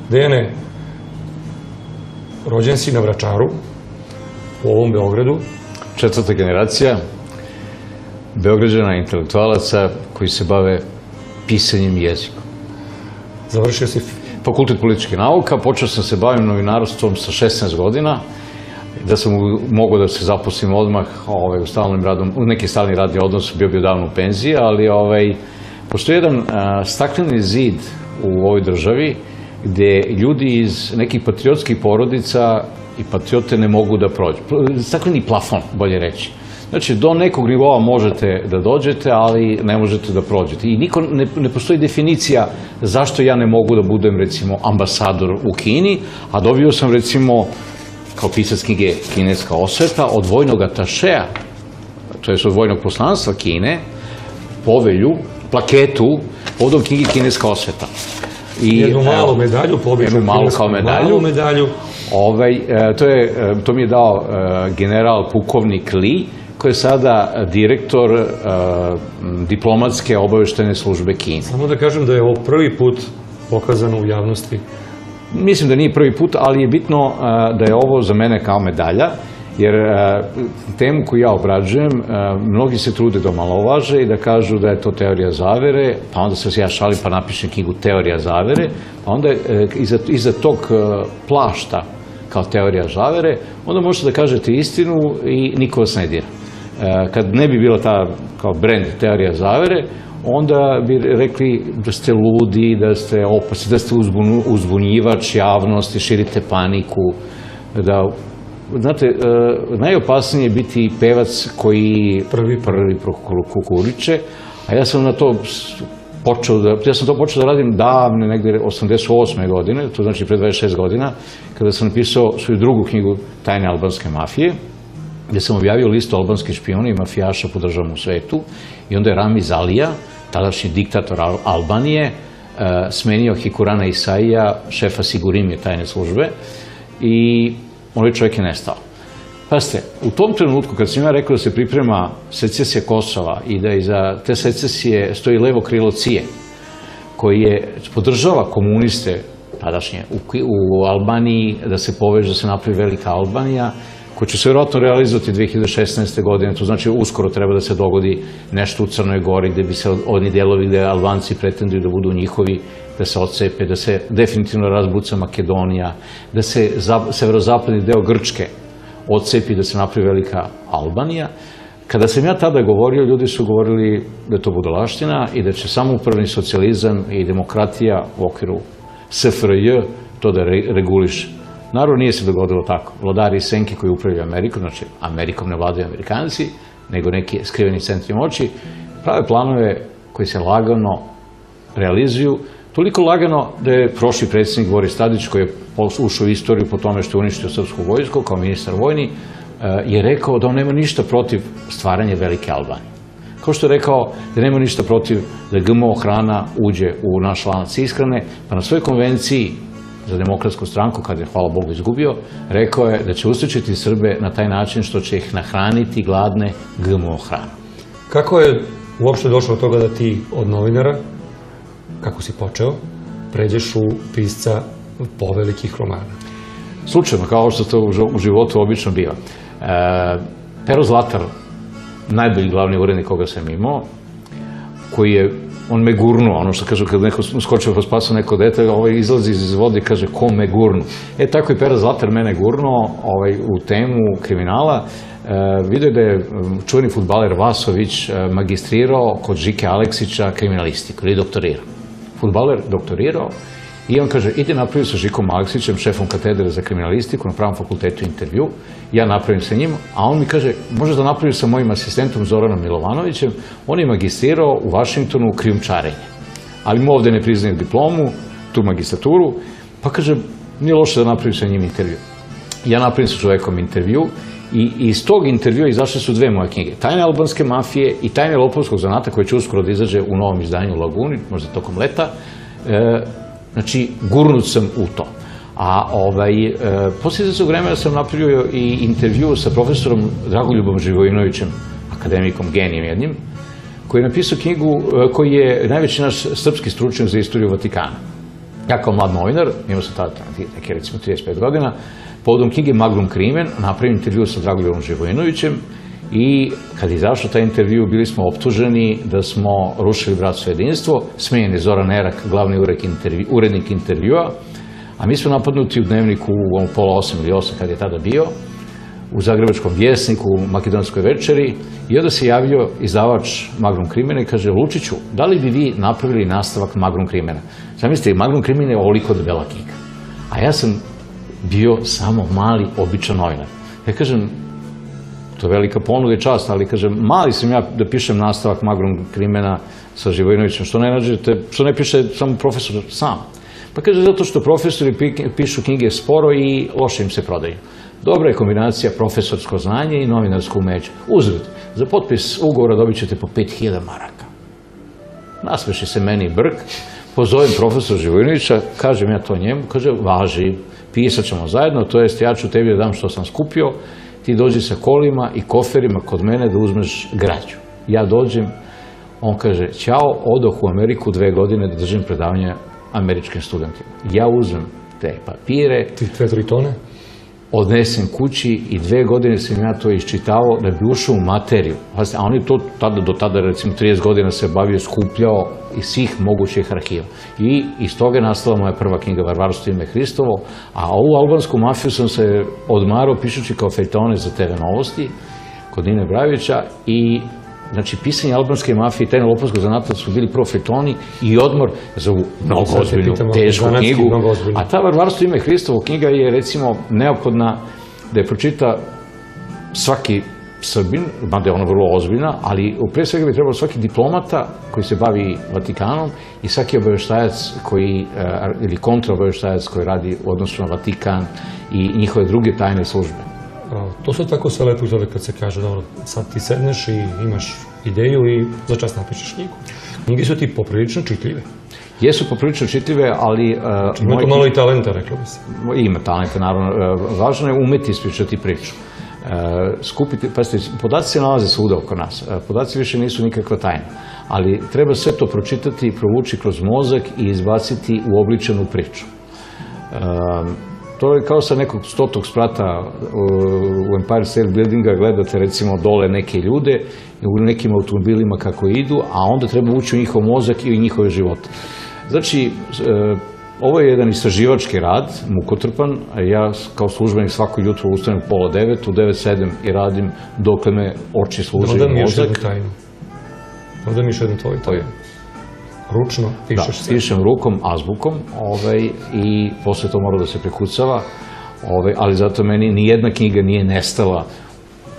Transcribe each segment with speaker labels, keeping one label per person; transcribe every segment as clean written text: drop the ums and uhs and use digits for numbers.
Speaker 1: Dejane, rođen si na Vračaru, u ovom Beogradu.
Speaker 2: Četvrta generacija Beograđana intelektualaca koji se bave pisanjem i jezikom.
Speaker 1: Završio si
Speaker 2: Fakultet političkih nauka, počeo sam se bavim novinarstvom sa 16 godina, da sam mogao da se zaposlim odmah u neki stalni radni odnos, bio davno u penziji, ali postoji jedan stakleni zid u ovoj državi gde ljudi iz nekih patriotskih porodica i patriote ne mogu da prođu. Stakleni plafon, bolje reći. Znači, do nekog nivoa možete da dođete, ali ne možete da prođete. I ne postoji definicija zašto ja ne mogu da budem, recimo, ambasador u Kini, a dobio sam, recimo, kao pisac knjige Kineska osveta, od vojnog atašeja, to je od vojnog poslanstva Kine, povelju, plaketu, povodom knjige Kineska osveta.
Speaker 1: Jednu malu medalju,
Speaker 2: jednu malu kao medalju. To mi je dao general pukovnik Li, koji je sada direktor diplomatske obaveštene službe Kine.
Speaker 1: Samo da kažem da je ovo prvi put pokazano u javnosti.
Speaker 2: Mislim da nije prvi put, ali je bitno da je ovo za mene kao medalja, jer temu koju ja obrađujem, mnogi se trude da omalovaže i da kažu da je to teorija zavere, pa onda se ja šalim pa napišem knjigu Teorija zavere, pa onda iza tog plašta kao teorija zavere, onda možete da kažete istinu i niko vas ne dira. Kad ne bi bila ta kao brand teorija zavere, onda bi rekli da ste ludi, da ste opasni, da ste uzbunjivač javnosti, širite paniku. Znate, najopasnije je biti pevac koji prvi kukuriče, a ja sam to počeo da radim davne, negde 88. godine, to znači pre 26 godina, kada sam napisao svoju drugu knjigu Tajne albanske mafije, gde sam objavio listu albanskih špijuna i mafijaša po državnom svetu, i onda je Ramiz Alija, tadašnji diktator Albanije, smenio Hikurana Isaija, šefa Sigurimije tajne službe, i onaj čovjek je nestao. Pazite, u tom trenutku kad sam ja rekao da se priprema secesija Kosova i da iza te secesije stoji levo krilo Cije, koji je podržava komuniste tadašnje u Albaniji, da se poveže, da se napravi velika Albanija, koja će se vjerojatno realizovati 2016. godine, to znači uskoro treba da se dogodi nešto u Crnoj Gori, gde bi se oni delovi gde Albanci pretenduju da budu njihovi, da se odcepe, da se definitivno razbuca Makedonija, da se severozapadni deo Grčke odcepi, da se napravi velika Albanija. Kada sam ja tada govorio, ljudi su govorili da je to budalaština i da će samoupravni socijalizam i demokratija u okviru SFRJ to da reguliše. Naravno, nije se dogodilo tako. Vladari iz senke koji upravljaju Amerikom, znači Amerikom ne vladaju Amerikanci, nego neki skriveni centri moći, prave planove koji se lagano realizuju, toliko lagano da je prošli predsjednik Boris Tadić, koji je ušao u istoriju po tome što je uništio srpsku vojsku kao ministar vojni, je rekao da on nema ništa protiv stvaranja velike Albanije. Kao što je rekao da nema ništa protiv da GMO hrana uđe u naš lanac ishrane, pa na svojoj konvenciji za Demokratsku stranku, kada je, hvala Bogu, izgubio, rekao je da će usrećiti Srbe na taj način što će ih nahraniti gladne GMO hrane.
Speaker 1: Kako je uopšte došlo od toga da ti od novinara, kako si počeo, pređeš u pisca povelikih romana?
Speaker 2: Slučajno, kao što to u životu obično biva. Pero Zlatar, najbolji glavni urednik koga sam imao, koji je, on me gurnuo, ono što kažu kad neko skočio pa spasao neko dete, izlazi iz vode i kaže ko me gurnu. Tako je Pero Zlatar mene gurnuo u temu kriminala. Vidio je da je čuveni fudbaler Vasović magistrirao kod Žike Aleksića kriminalistiku ili doktorirao. Fudbaler doktorirao i on kaže, ide napravio sa Žikom Aleksićem, šefom katedre za kriminalistiku na Pravnom fakultetu intervju, ja napravim sa njim, a on mi kaže, može da napravim sa mojim asistentom Zoranom Milovanovićem, on je magistrirao u Vašingtonu krijumčarenje, ali mu ovde ne priznaju diplomu, tu magistraturu, pa kaže, nije loše da napravim sa njim intervju. Ja napravim sa čovekom intervju i iz tog intervjua izašle su dve moje knjige, Tajne albanske mafije i Tajne lopovskog zanata, koje će uskoro da izađe u novom izdanju Laguni, možda tokom leta. Znači, gurnut sam u to. A poslije izvesnog vremena sam napravio i intervju sa profesorom Dragoljubom Živojinovićem, akademikom, genijem jednim, koji je napisao knjigu, koji je najveći naš srpski stručnjak za istoriju Vatikana. Ja kao mlad novinar, imao sam tada neke recimo 35 godina, povodom knjige Magnum Crimen napravim intervju sa Dragoljubavom Živojinovićem i kad je izašao taj intervju bili smo optuženi da smo rušili bratstvo jedinstvo, smenjen je Zoran Erak, glavni urednik intervjua, a mi smo napadnuti u Dnevniku u pola 8 ili 8 kad je tada bio, u Zagrebačkom vjesniku, u Makedonskoj večeri, i onda se javio izdavač Magnum Crimena i kaže: Lučiću, da li bi vi napravili nastavak Magnum Crimena? Zamislite, Magnum Crimen je ovoliko debela knjiga, a ja sam bio samo mali, običan novinar. Ja kažem, to je velika ponuda i čast, ali kažem, mali sam ja da pišem nastavak Magnum Crimena sa Živojinovićem, što ne piše samo profesor sam. Pa kaže, zato što profesori pišu knjige sporo i loše im se prodaju. Dobra je kombinacija profesorsko znanje i novinarsko umeće. Uzgled, za potpis ugovora dobit ćete po 5000 maraka. Nasmeši se meni Brk, pozovem profesor Živojinovića, kažem ja to njemu, kaže, važi, pisat ćemo zajedno, to jest ja ću tebi da dam što sam skupio, ti dođi sa kolima i koferima kod mene da uzmeš građu. Ja dođem, on kaže, ćao, odoh u Ameriku 2 godine da držim predavanje američkim studentima. Ja uzmem te papire,
Speaker 1: Ti 2-3 tone?
Speaker 2: odnesem kući i 2 godine sam ja to iščitavao da bi ušao u materiju. A on je to do tada, recimo 30 godina se bavio, skupljao iz svih mogućih arhiva. I iz toga je nastala moja prva knjiga Varvarstvo ime Hristovo, a ovu albansku mafiju sam se odmarao pišući kao feljtone za TV Novosti kod Nine Brajovića i znači, pisanje albanske mafije i tajna lopovskog zanata su bili prvo feljtoni i odmor za ovu mnogo ozbiljnu, tešku knjigu. A ta Varvarstvo ime Hristovo knjiga je, recimo, neophodna da je pročita svaki Srbin, mada je ona vrlo ozbiljna, ali pre svega bi trebalo svaki diplomata koji se bavi Vatikanom i svaki obaveštajac ili kontraobaveštajac koji radi u odnosu na Vatikan i njihove druge tajne službe.
Speaker 1: To se tako sve lepo izgleda kad se kaže, dobro, sad ti sedneš i imaš ideju i za čas napišeš knjigu. Knjige su ti poprilično čitljive.
Speaker 2: Jesu poprilično čitljive, ali...
Speaker 1: Ima to malo i talenta, reklo bi se.
Speaker 2: Ima talenta, naravno. Važno je umeti ispričati priču. Pazite, podaci se nalaze svuda oko nas. Podaci više nisu nikakva tajna. Ali treba sve to pročitati, provući kroz mozak i izbaciti u uobličenu priču. To je kao sa nekog 100. sprata u Empire State Buildinga, gledate recimo dole neke ljude u nekim automobilima kako idu, a onda treba ući u njihov mozak i u njihove živote. Znači, ovo je jedan istraživački rad, mukotrpan, a ja kao službenik svako jutro ustanem u 8:30, u 9:07 i radim dokle me oči služe i mozak.
Speaker 1: Da mi još jednu tajnu. Da mi još jednu tvoju tajnu. Ručno pišeš sve?
Speaker 2: Da, pišem rukom, azbukom i posle to mora da se prekucava, ali zato meni nijedna knjiga nije nestala.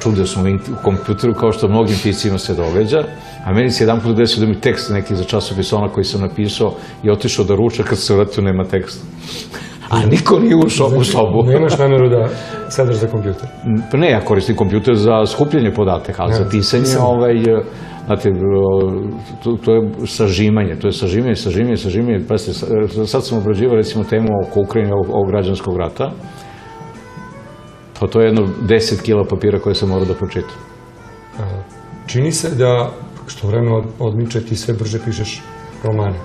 Speaker 2: Čudio sam u kompjuteru kao što mnogim piscima se događa, a meni se jedan put desio da mi tekst neki za časopis ona koji sam napisao i otišao da ruča, kad se vratio nema teksta. A niko nije ušao u sobu.
Speaker 1: Nemaš nameru da sedaš za kompjuter?
Speaker 2: Pa ne, ja koristim kompjuter za skupljanje podataka, ali za pisanje, znate, to je sažimanje, sažimanje. Sad sam obrađivao, recimo, temu oko Ukrajine, ovog građanskog rata, pa to je jedno 10 kila papira koje sam morao da pročitam.
Speaker 1: Čini se da, što vreme odmiče, ti sve brže pišeš romane.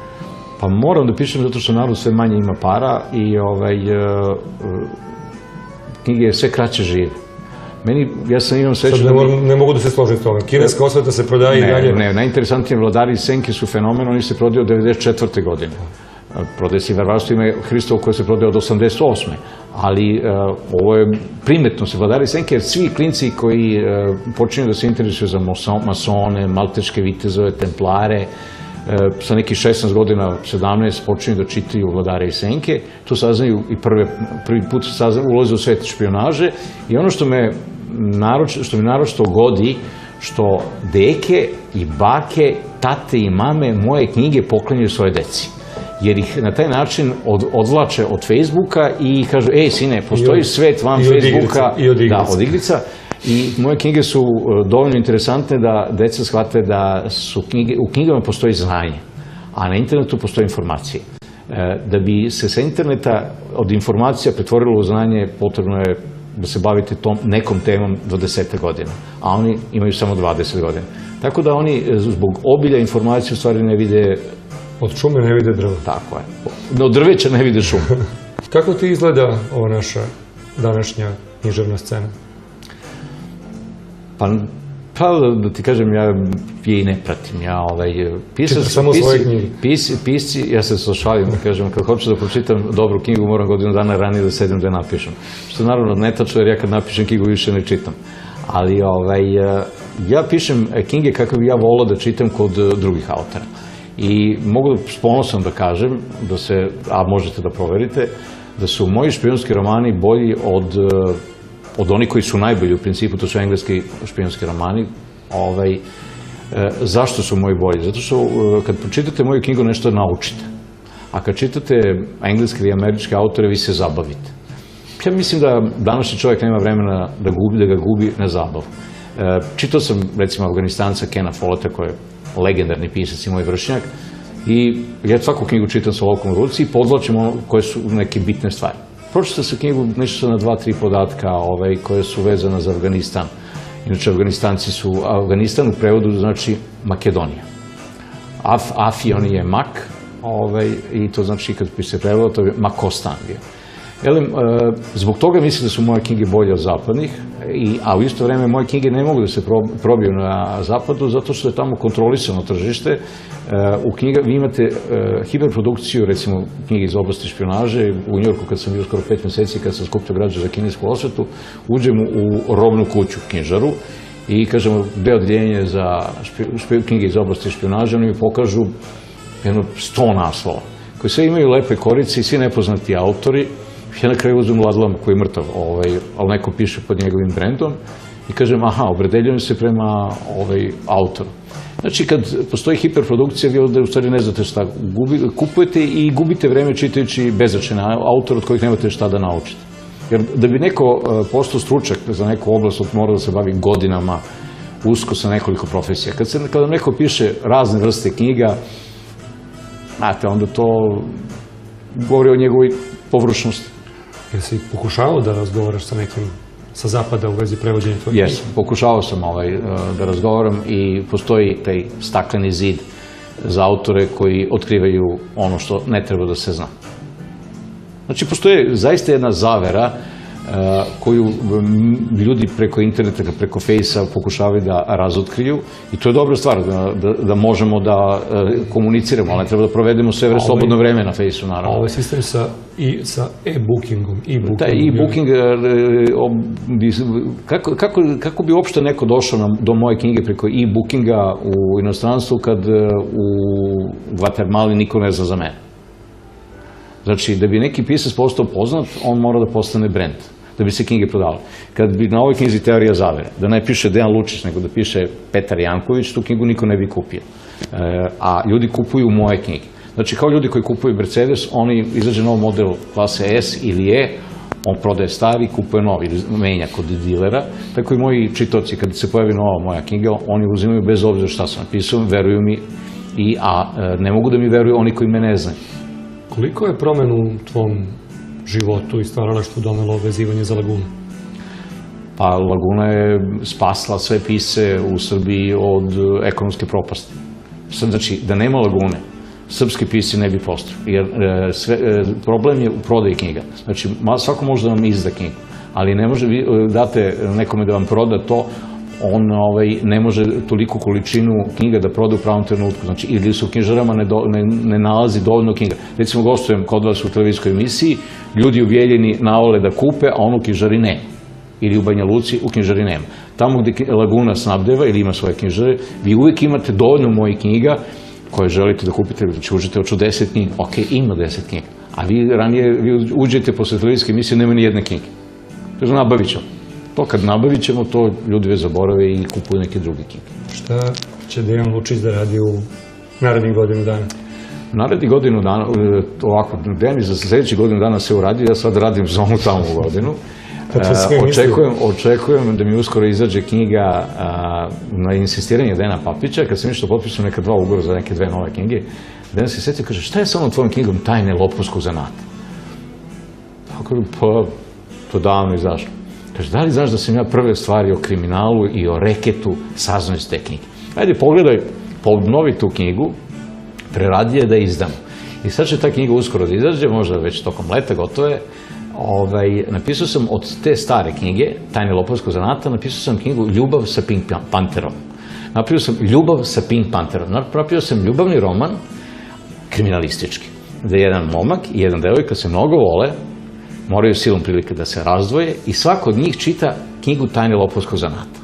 Speaker 2: Pa moram da pišem zato što narod sve manje ima para i knjige sve kraće žive. Ja sam imam sreću da...
Speaker 1: Ne mogu da se složim s toga. Kineska osveta se prodaje i dalje.
Speaker 2: Ne, najinteresantnije Vladari iz Senke su fenomen, oni se prodaju od 1994. godine. Prodaje se i Varvarstvo ime Hristovo koje se prodaje od 1988. Ali ovo je primetno se Vladari iz Senke, jer svi klinci koji počinju da se interesuju za masone, malteške vitezove, templare, sa nekih 16 godina, 17, počinju da čitaju Vladare i Senke, tu saznaju i prvi put ulaze u svet špijunaže i ono što me naročito godi, što deke i bake, tate i mame moje knjige poklanjaju svoje deci. Jer ih na taj način odvlače od Facebooka i kažu, ej sine, postoji svet van Facebooka.
Speaker 1: I od igrica.
Speaker 2: Da, od igrica. I moje knjige su dovoljno interesantne da deca shvate da u knjigama postoji znanje, a na internetu postoje informacije. Da bi se sa interneta od informacija pretvorilo u znanje, potrebno je da se bavite nekom temom do 10 godina, a oni imaju samo 20 godina. Tako da oni zbog obilja informacija u stvari ne vide
Speaker 1: Od šume ne vide drvo.
Speaker 2: Tako je. Od drveća ne vide šumu.
Speaker 1: Kako ti izgleda ova naša današnja književna scena?
Speaker 2: Pa da ti kažem, ja je i ne pratim.
Speaker 1: Čitaš samo svoje knjige?
Speaker 2: Pisci, ja se šalim, kažem, kad hoću da pročitam dobru knjigu, moram godinu dana ranije da sedim da je napišem. Što naravno netačno, jer ja kad napišem knjigu više ne čitam. Ali ja pišem knjige kako bi ja volao da čitam kod drugih autora. I mogu s ponosom da kažem, a možete da proverite, da su moji špijunski romani bolji od onih koji su najbolji u principu, to su engleski špijunski romani. Zašto su moji bolji? Zato što kad pročitate moju knjigu nešto naučite. A kad čitate engleske ili američke autore, vi se zabavite. Ja mislim da današnji čovjek nema vremena da ga gubi na zabavu. Čitao sam, recimo, Afganistanca Kena Folletta, koji je legendarni pisac i moj vršnjak, i ja svaku knjigu čitam sa olovkom u ruci i podvlačim ono koje su neke bitne stvari. Pročitao sam knjigu, nešto sam na 2-3 podatka koje su vezane za Afganistan. Inače, Afganistan u prevodu znači Makedonija. Afion je mak, i to znači kad bi se prevodilo, to je Makostan bio. Zbog toga mislim da su moje knjige bolje od zapadnih, a u isto vreme moje knjige ne mogu da se probiju na zapadu zato što je tamo kontrolisano tržište. U knjiga vi imate hiperprodukciju, recimo knjige iz oblasti špionaže. U Njujorku kad sam bio skoro 5 meseci, kad sam skupio građe za kinesku osvetu, uđem u robnu kuću, knjižaru, i kažemo gde je odjeljenje za knjige iz oblasti špionaže, oni mi pokažu jedno 100 naslova, koji sve imaju lepe korice i svi nepoznati autori. Ja na kraju uzmem Ladlama koji je mrtav, ali neko piše pod njegovim brendom i kažem, opredeljujem se prema autoru. Znači, kad postoji hiperprodukcija, vi ovdje u stvari ne znate šta kupujete i gubite vreme čitajući beznačajne autora od kojih nemate šta da naučite. Jer da bi neko postao stručak za neku oblast, mora da se bavi godinama usko sa nekoliko profesija. Kada neko piše razne vrste knjiga, znate, onda to govori o njegovoj površnosti.
Speaker 1: Jesi pokušavao da razgovaraš sa nekim sa zapada u vezi prevođenja tvojeg knjiga?
Speaker 2: Jesam, pokušavao sam da razgovaram i postoji taj stakleni zid za autore koji otkrivaju ono što ne treba da se zna. Znači, postoje zaista jedna zavera koju ljudi preko interneta, preko Fejsa pokušavaju da razotkriju, i to je dobra stvar, da možemo da komuniciramo, ali ne treba da provedemo sve slobodno vreme na Fejsu, naravno.
Speaker 1: A ovaj sistem sa e-bookingom,
Speaker 2: taj e-booking, kako bi uopšte neko došao do moje knjige preko e-bookinga u inostranstvu kad u Gvatemali niko ne zna za mene? Znači, da bi neki pisac postao poznat, on mora da postane brend, da bi se knjige prodale. Kad bi na ovoj knjizi Teorija zavere, da ne piše Dejan Lučić, nego da piše Petar Janković, tu knjigu niko ne bi kupio. A ljudi kupuju moje knjige. Znači, kao ljudi koji kupuju Mercedes, oni izađe nov model klase S ili E, on prodaje stari, kupuje novi, ili menja kod dilera. Tako i moji čitaoci, kad se pojavi nova moja knjiga, oni uzimaju bez obzira šta sam napisao, veruju mi, a ne mogu da mi veruju oni koji me ne znaju.
Speaker 1: Koliko je promenu u tvom životu i stvaralaštvu donelo vezivanje za Lagunu?
Speaker 2: Pa Laguna je spasla sve pisce u Srbiji od ekonomske propasti. Znači, da nema Lagune, srpski pisci ne bi postao. Jer problem je u prodaji knjiga. Znači, svako može da vam izda knjigu, ali ne može date nekome da vam proda to, on ne može toliku količinu knjiga da proda u pravom trenutku. Znači, ili se u knjižarama ne nalazi dovoljno knjiga. Recimo, gostujem kod vas u televizijskoj emisiji, ljudi u Bijeljini navole da kupe, a on u knjižari nema. Ili u Banja Luci u knjižari nema. Tamo gde Laguna snabdeva ili ima svoje knjižare, vi uvijek imate dovoljno mojih knjiga koje želite da kupite. Znači, uđete hoću 10 knjiga. Ok, ima 10 knjiga. A vi ranije uđete posle televizijske emisije, nema ni jedne knjige. Takže nabavit ćemo. To kad nabavit ćemo, to ljudi već zaborave i kupuju neke druge knjige.
Speaker 1: Šta će Dejan Lučić da radi u narednih godinu dana?
Speaker 2: Narednih godinu dana, ovako, Dejan za sljedećih godinu dana se uradio, ja sad radim za onu tamo godinu. Očekujem da mi uskoro izađe knjiga na insistiranje Dejana Papića. Kad sam išao potpisao neka 2 ugovora za neke 2 nove knjige, Dejan se sjetio i kaže, šta je sa onom tvojom knjigom Tajne lopovskog zanata? Pa, to davno izašlo. Kaže, da li znaš da sam ja prve stvari o kriminalu i o reketu saznao iz te knjige? Ajde, pogledaj, obnovi tu knjigu, preradio je da izdamo. I sad će ta knjiga uskoro da izađe, možda već tokom leta, gotovo je. Napisao sam od te stare knjige, Tajne lopovskog zanata, napisao sam knjigu Ljubav sa Pink Panterom. Napravio sam Ljubav sa Pink Panterom. Napravio sam ljubavni roman, kriminalistički, gde jedan momak i jedna devojka se mnogo vole, moraju silom prilike da se razdvoje i svako od njih čita knjigu Tajne lopovskog zanata.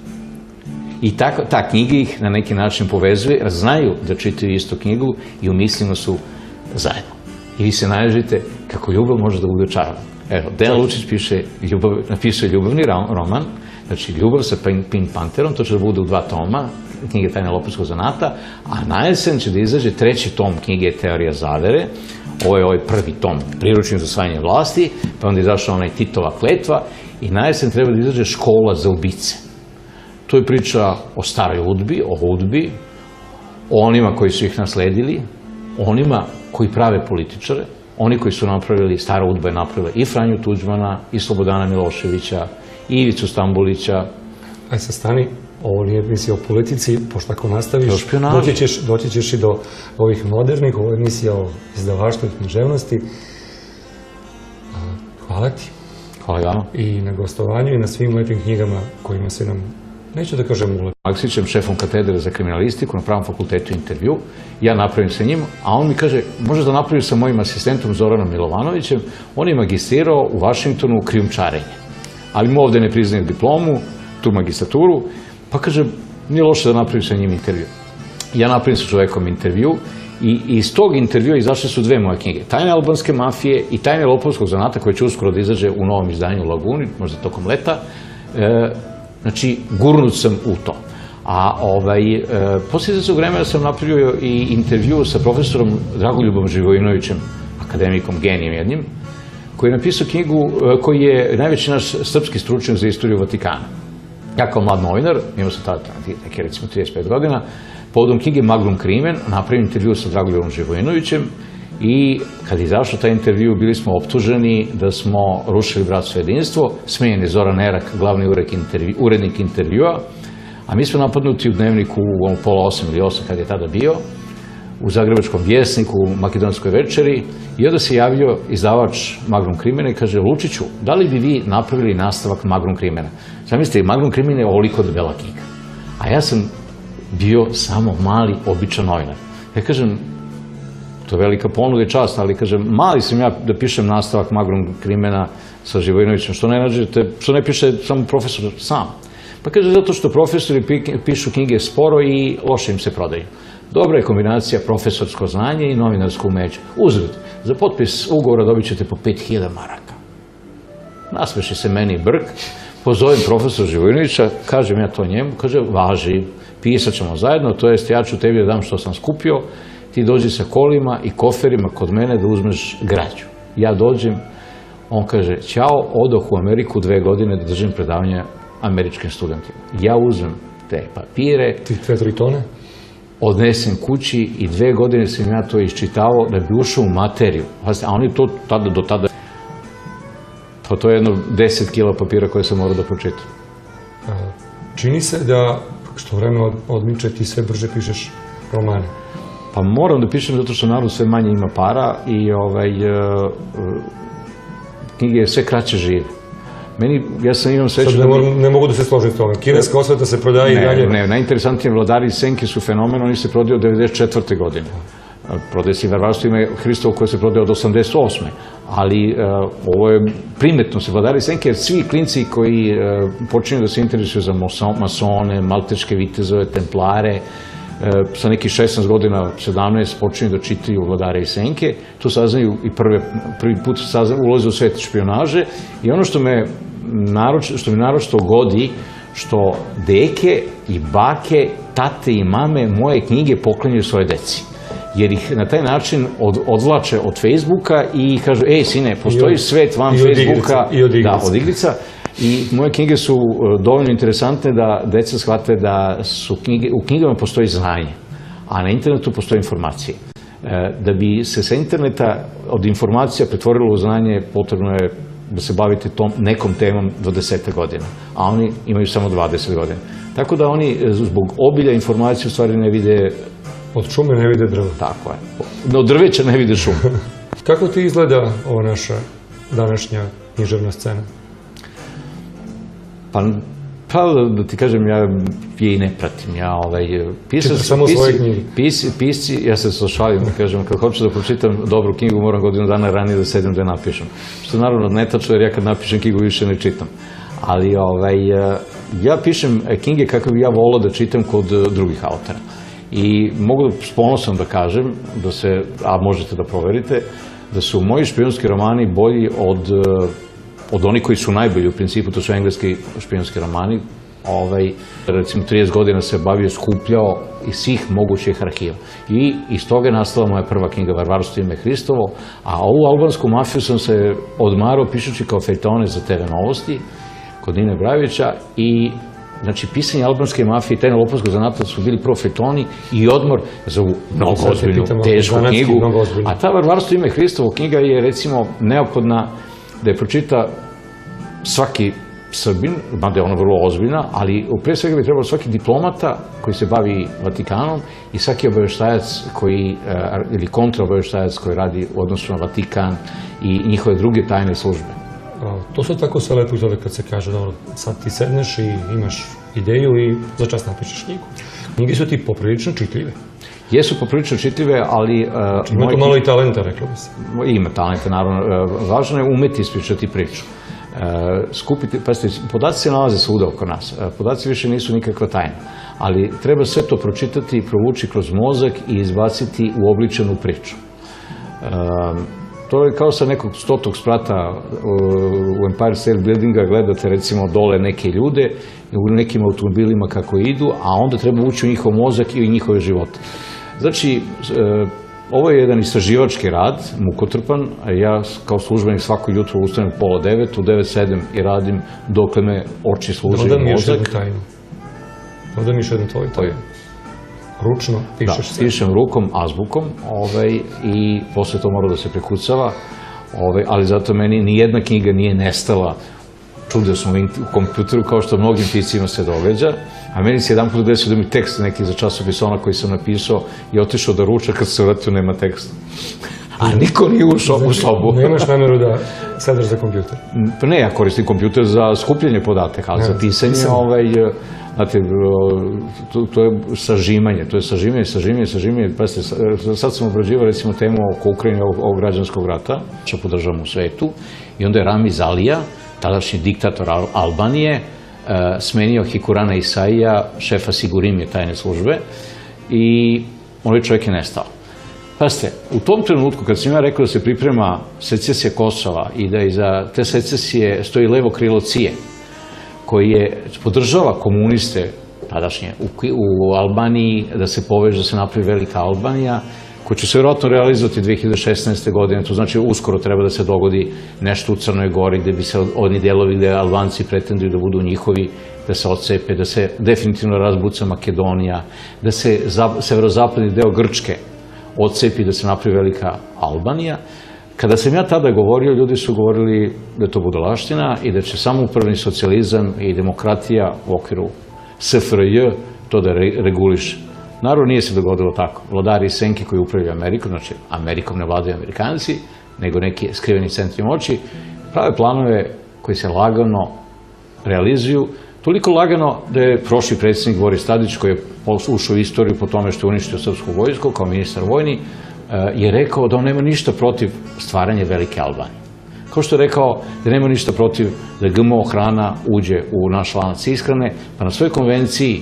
Speaker 2: I ta knjiga ih na neki način povezuje, jer znaju da čitaju istu knjigu i u mislima su zajedno. I vi se naježite kako ljubav može da bude čarobna. Evo, Dejan Lučić napisao ljubavni roman, znači Ljubav sa Pink Panterom, to će da bude u 2 toma, knjige Tajne lopovskog zanata, a na jesen će da izađe 3. tom knjige Teorija zavere, ovo je ovaj 1. tom, Priručnik za osvajanje vlasti, pa onda je izašao onaj Titova kletva i na jesen treba da izađe Škola za ubice. To je priča o staroj udbi, o udbi, o onima koji su ih nasledili, onima koji prave političare, oni koji su napravili, stara udba je napravila i Franju Tuđmana, i Slobodana Miloševića, i Ivicu Stambolića.
Speaker 1: Aj sad stani, ovo nije emisija o politici, pošto ako nastaviš, doći ćeš i do ovih modernih, ovo je emisija o izdavaštvu i književnosti. Hvala ti.
Speaker 2: Hvala i vama.
Speaker 1: I na gostovanju i na svim lepim knjigama kojima se nam, neću da kažem ulepio.
Speaker 2: Aleksićem, šefom katedre za kriminalistiku na Pravnom fakultetu intervju, ja napravim sa njim, a on mi kaže, možeš da napraviš sa mojim asistentom Zoranom Milovanovićem, on je magistrirao u Vašingtonu krijumčarenje, ali mu ovde ne priznaju diplomu, tu magistraturu, pa kaže, nije loše da napravim sa njim intervju. Ja napravim sa čovekom intervju i iz tog intervjua izašle su 2 moje knjige, Tajne albanske mafije i Tajne lopovskog zanata, koje će uskoro da izađe u novom izdanju u Laguni, možda tokom leta. Znači, gurnut sam u to. A posle izvesnog vremena sam napravio i intervju sa profesorom Dragoljubom Živojinovićem, akademikom, genijem jednim, koji je napisao knjigu, koji je najveći naš srpski stručnjak za istoriju Vatikana. Ja kao mlad novinar, imao sam tada neke recimo 35 godina, povodom knjige Magnum Crimen, napravim intervju sa Dragoljubom Živojinovićem i kad je izašao taj intervju, bili smo optuženi da smo rušili bratstvo jedinstvo, smenjen je Zoran Erak, glavni urednik intervjua, a mi smo napadnuti u Dnevniku u 7:30 ili 8 kad je tada bio, u Zagrebačkom vjesniku, u Makedonskoj večeri, i onda se javio izdavač Magnum Crimena i kaže, Lučiću, da li bi vi napravili nastavak Magnum Crimena? Zamislite, Magnum Crimen je ovoliko debela knjiga, a ja sam bio samo mali, običan novinar. Ja kažem, to je velika ponuda i čast, ali kažem, mali sam ja da pišem nastavak Magnum Crimena sa Živojinovićem, što ne piše samo profesor sam. Pa kaže, zato što profesori pišu knjige sporo i loše im se prodaju. Dobra je kombinacija profesorsko znanje i novinarsko umeće. Uzgled, za potpis ugovora dobit ćete po 5.000 maraka. Nasmeši se meni Brk, pozovem profesora Živojinovića, kažem ja to njemu, kaže, važi, pisat ćemo zajedno, to jest ja ću tebi da dam što sam skupio, ti dođi sa kolima i koferima kod mene da uzmeš građu. Ja dođem, on kaže, ćao, odoh u Ameriku 2 godine da držim predavanje američkim studentima. Ja uzmem te papire,
Speaker 1: ti 2-3 tone,
Speaker 2: odnesem kući i 2 godine sam ja to iščitavao da bi ušao u materiju. A oni to do tada... Pa to je jedno 10 kila papira koje sam morao da pročitam.
Speaker 1: Čini se da što vreme odmiče ti sve brže pišeš romane.
Speaker 2: Pa moram da pišem zato što narod sve manje ima para i knjige sve kraće žive. Ja sam imam sreću...
Speaker 1: Sad ne mogu da se složim s toga. Kineska osveta se prodaje i dalje...
Speaker 2: Ne, najinteresantnije, Vladari iz Senke su fenomen, oni se prodaju od 1994. godine. Prodaje se i Varvarstvo ime Hristovo koje se prodaje od 1988. Ali ovo je primetno se Vladari iz Senke, jer svi klinci koji počinju da se interesuju za masone, malteške vitezove, templare, sa nekih 16 godina, 17, počinju da čitaju Vladare iz Senke, to saznaju i prvi put ulaze u svet špijunaže i ono što me naročito godi, što deke i bake, tate i mame moje knjige poklanjaju svoje deci. Jer ih na taj način odvlače od Facebooka i kažu, ej sine, postoji svet van Facebooka.
Speaker 1: I od igrica.
Speaker 2: Da, od igrica. I moje knjige su dovoljno interesantne da deca shvate da u knjigama postoji znanje, a na internetu postoje informacije. Da bi se sa interneta od informacija pretvorilo u znanje, potrebno je da se bavite nekom temom do 10 godina, a oni imaju samo 20 godina. Tako da oni zbog obilja informacija u stvari ne vide
Speaker 1: Od šume ne vide drvo.
Speaker 2: Tako je. No drveća ne vide šumu.
Speaker 1: Kako ti izgleda ova naša današnja književna scena?
Speaker 2: Pa da ti kažem, ja je i ne pratim.
Speaker 1: Čitaš samo svoje knjige?
Speaker 2: Pisci, ja se šalim, da kažem, kad hoću da pročitam dobru knjigu, moram godinu dana ranije da sedim da je napišem. Što naravno netačno, jer ja kad napišem knjigu više ne čitam. Ali ja pišem knjige kako bi ja volao da čitam kod drugih autora. I mogu s ponosom da kažem, a možete da proverite, da su moji špijunski romani bolji od onih koji su najbolji u principu, to su engleski špijunski romani. Recimo 30 godina se bavio, skupljao iz svih mogućih arhiva. I iz toga je nastala moja prva knjiga Varvarstvo ime Hristovo, a ovu albansku mafiju sam se odmarao pišući kao feljtone za TV Novosti kod Nine Brajovića i znači, pisanje albanske mafije i tajna lopovskog zanata su bili prvo feljtoni i odmor za ovu mnogo ozbiljnu, tešku knjigu. A ta Varvarstvo ime Hristovo knjiga je, recimo, neophodna da je pročita svaki Srbin, mada je ona vrlo ozbiljna, ali pre svega bi trebalo svaki diplomata koji se bavi Vatikanom i svaki obaveštajac ili kontraobaveštajac koji radi u odnosu na Vatikan i njihove druge tajne službe.
Speaker 1: To se tako sve lepo izgleda kad se kaže, dobro, sad ti sedneš i imaš ideju i za čas napišeš knjigu. Knjige su ti poprilično čitljive.
Speaker 2: Jesu poprilično čitljive, ali...
Speaker 1: Ima to malo i talenta, reklo bi se.
Speaker 2: Ima talenta, naravno. Važno je umeti ispričati priču. Pazite, podaci se nalaze svuda oko nas. Podaci više nisu nikakva tajna. Ali treba sve to pročitati, provući kroz mozak i izbaciti u obličenu priču. To je kao sa nekog 100. sprata u Empire State Buildinga, gledate recimo dole neke ljude u nekim automobilima kako idu, a onda treba ući u njihov mozak i u njihove živote. Znači, ovo je jedan istraživački rad, mukotrpan, a ja kao službenik svako jutro ustanem u 8:30, u 9:07 i radim dokle me oči služe i mozak.
Speaker 1: Da mi još jednu tajnu. Da mi još jednu tvoju tajnu. Ručno pišeš sve?
Speaker 2: Da, pišem rukom, azbukom i posle to mora da se prekucava, ali zato meni nijedna knjiga nije nestala čudesno u kompjuteru, kao što mnogim piscima se događa, a meni se jedan put desio da mi tekst neki za časopis ona koji sam napisao i otišao da ruča, kad se vratio nema teksta. A niko nije ušao u sobu.
Speaker 1: Nemaš nameru da sedaš za kompjuter?
Speaker 2: Pa ne, ja koristim kompjuter za skupljanje podataka, ali za pisanje, znate, to je sažimanje, sažimanje. Pazite, sad sam obrađivao recimo temu oko Ukrajine, ovog građanskog rata, što podržavamo u svetu, i onda je Ramiz Alija, tadašnji diktator Albanije, smenio Hikurana Isaija, šefa Sigurimije tajne službe, i ovaj čovjek je nestao. Pazite, u tom trenutku kad sam ja rekao da se priprema secesija Kosova i da iza te secesije stoji levo krilo Cije, koji je podržava komuniste tadašnje u Albaniji, da se poveže, da se napravi velika Albanija, koja će se vjerojatno realizovati 2016. godine, to znači uskoro treba da se dogodi nešto u Crnoj Gori, gde bi se oni delovi gde Albanci pretenduju da budu njihovi, da se odcepe, da se definitivno razbuca Makedonija, da se severozapadni deo Grčke odcepi, da se napravi velika Albanija. Kada sam ja tada govorio, ljudi su govorili da je to budalaština i da će samoupravni socijalizam i demokratija u okviru SFRJ to da reguliše. Naravno, nije se dogodilo tako. Vladari iz senke koji upravljaju Amerikom, znači Amerikom ne vladaju Amerikanci, nego neki skriveni centri moći, prave planove koji se lagano realizuju, toliko lagano da je prošli predsjednik Boris Tadić, koji je ušao u istoriju po tome što je uništio srpsku vojsku kao ministar vojni, je rekao da on nema ništa protiv stvaranja velike Albanije. Kao što je rekao da nema ništa protiv da GMO hrana uđe u naš lanac ishrane, pa na svojoj konvenciji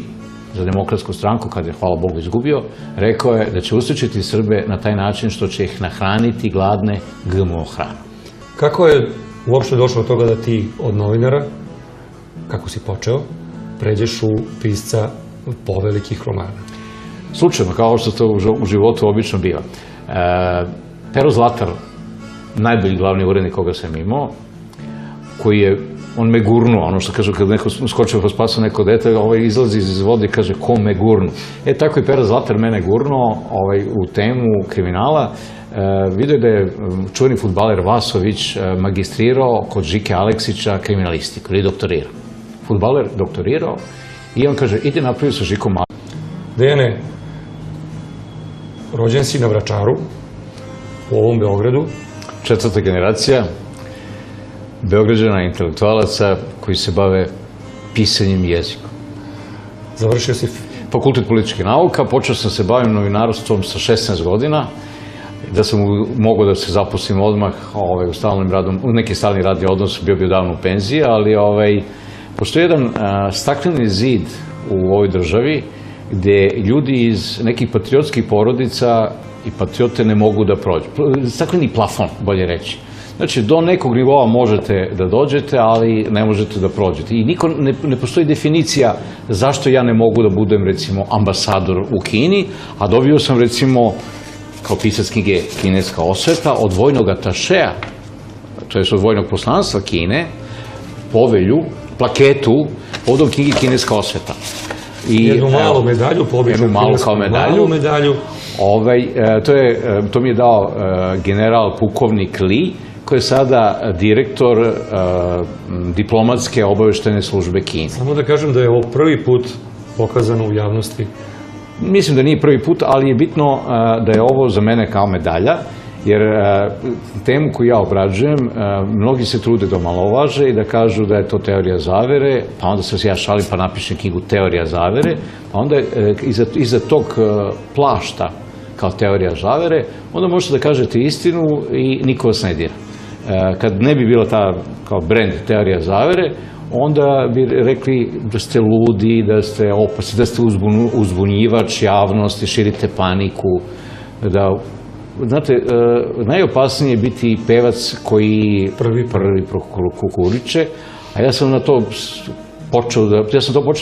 Speaker 2: za demokratsku stranku, kad je, hvala Bogu, izgubio, rekao je da će usrećiti Srbe na taj način što će ih nahraniti gladne GMO hranu.
Speaker 1: Kako je uopšte došlo od toga da ti od novinara, kako si počeo, pređeš u pisca povelikih romana?
Speaker 2: Slučajno, kao što to u životu obično biva. Pero Zlatar, najbolji glavni urednik koga sam imao, koji je, on me gurnuo, ono što kažu kad neko skočio pa spasao neko dete, izlazi iz vode i kaže ko me gurnu. Tako i Pero Zlatar mene gurnuo u temu kriminala. Vidio je da je čuveni fudbaler Vasović magistrirao kod Žike Aleksića kriminalistiku ili doktorirao. Fudbaler doktorirao i on kaže, idi napravi sa Žikom Aleksićem.
Speaker 1: Dejane, rođen si na Vračaru, u ovom Beogradu.
Speaker 2: Četvrta generacija Beograđana intelektualaca koji se bave pisanjem jezikom.
Speaker 1: Završio si
Speaker 2: Fakultet političkih nauka, počeo sam se bavim novinarstvom sa 16 godina, da sam mogao da se zaposlim odmah u stalnim radom, u neki stalni radni odnos, bio bi davno u penziji, ali postoji jedan stakleni zid u ovoj državi gde ljudi iz nekih patriotskih porodica i patriote ne mogu da prođu. Stakleni plafon, bolje reći. Znači, do nekog nivoa možete da dođete, ali ne možete da prođete. I ne postoji definicija zašto ja ne mogu da budem, recimo, ambasador u Kini, a dobio sam, recimo, kao pisac knjige Kineska osveta, od vojnog atašeja, to je od vojnog poslanstva Kine, povelju, plaketu, povodom knjige Kineska osveta.
Speaker 1: Jednu malu medalju,
Speaker 2: jednu malu kao medalju. To mi je dao general pukovnik Li, koji je sada direktor diplomatske obaveštene službe Kine.
Speaker 1: Samo da kažem da je ovo prvi put pokazano u javnosti.
Speaker 2: Mislim da nije prvi put, ali je bitno da je ovo za mene kao medalja, jer temu koju ja obrađujem, mnogi se trude da omalovaže i da kažu da je to teorija zavere, pa onda se ja šalim pa napišem knjigu Teorija zavere, pa onda iza tog plašta kao teorija zavere, onda možete da kažete istinu i niko vas ne dira. Kad ne bi bila ta kao brand Teorija zavere, onda bi rekli da ste ludi, da ste opasni, da ste uzbunjivač javnosti, širite paniku, da... Znate, najopasnije je biti pevac koji prvi kukuriče, a ja sam to počeo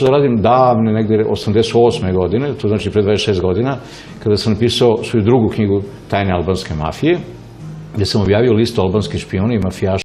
Speaker 2: da radim davne, negde 88. godine, to znači pre 26 godina, kada sam napisao svoju drugu knjigu Tajne albanske mafije, gde sam objavio listu albanskih špijuna i mafijaša